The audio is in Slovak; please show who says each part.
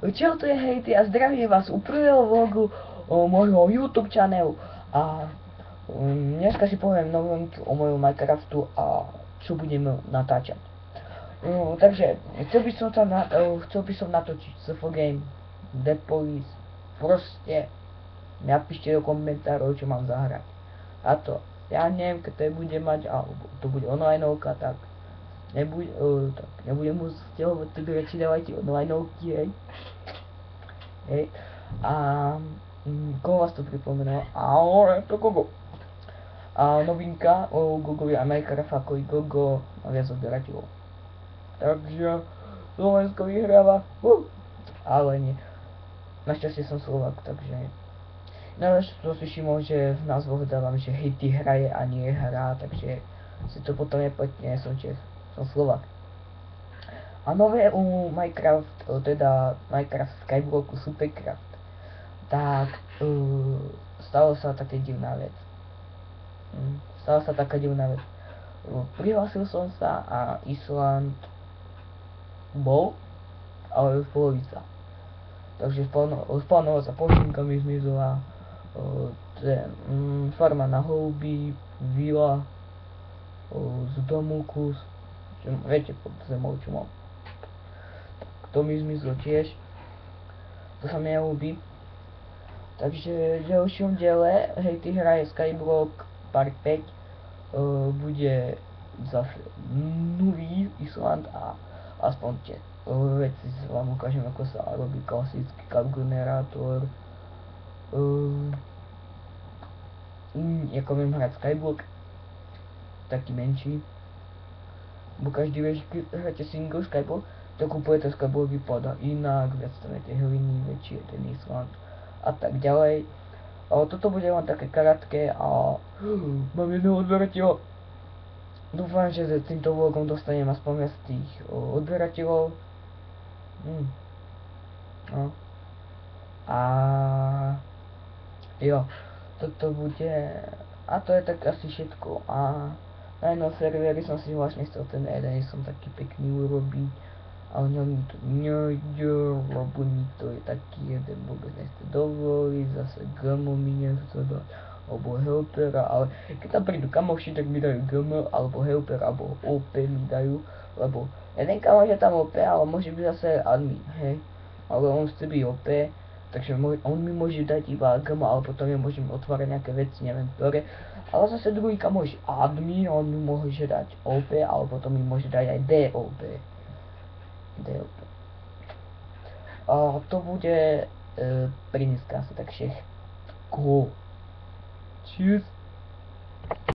Speaker 1: Čau, to je Hejty a zdravím vás u prvého vlogu môjho YouTube channelu a dneska si poviem novinku o mojom Minecraftu a čo budem natáčať. Takže chcel by som natočiť SF Game, The Police, proste napíšte do komentárov, čo mám zahrať. A to, ja neviem, keď to bude mať, alebo to bude onlineovka, tak nebudem môcť stiahovať tak radšej dávajte onlineovky, hej. Hej. A koho vás to pripomenulo? Ale to Gogo. A novinka o Gogovi a Minecraft ako i Gogo má viac odberateľov. Takže Slovensko vyhráva. Ale nie. Našťastie som Slovák, takže najlepšie to si všimol, že v názvoch dávam, že Hejty hraje a nie hrá, takže si to potom nepletne, som Čech, som Slovák. A nové u Minecraft, teda Minecraft Skyblocku Supercraft, tak stalo sa taká divná vec. Prihlásil som sa a Island bol, ale už polovica. Takže spawnovala sa pošinka mi zmizla, farma na holuby, vila, z domu kus, viete, pod zemou čo mám. To mi zmizlo tiež, to sa mi neľúbi. Takže v ďalšom diele Hejty hraje Skyblock Part 5 bude zase nový Island a aspoň tie veci vám ukážem, ako sa robí klasický generátor, ako viem hrať Skyblock, taký menší, bo každý vie, že keď hráte single Skyblock, tak úplne ten Skyblock vypadá inak, viac tam je tie hliny, väčší je ten Island a tak ďalej. Toto bude len také krátke a mám jedného odberateľa. Dúfam, že s týmto vlogom dostanem aspoň viac tých odberateľov. No. A jo, toto bude, a to je tak asi všetko. A na jednom serveri som si vlastne chcel ten jeden, som taký pekný urobiť, ale mi to nejde, lebo mi to je taký jeden vôbec nechce dovoliť, zase GM mi nechce dať, alebo helpera, ale keď tam prídu kamoši, tak mi dajú GM, alebo helper, alebo OP mi dajú, lebo jeden kamoš je tam OP, ale môže byť zase admin, hej, ale on chce byť OP, takže on mi môže dať iba GM, ale potom ja môžem otvárať nejaké veci, neviem ktoré, ale zase druhý kamoš admin, on mi môže dať OP, ale potom mi môže dať aj DOP. A to bude pri dneska asi tak všetko. Tschüss.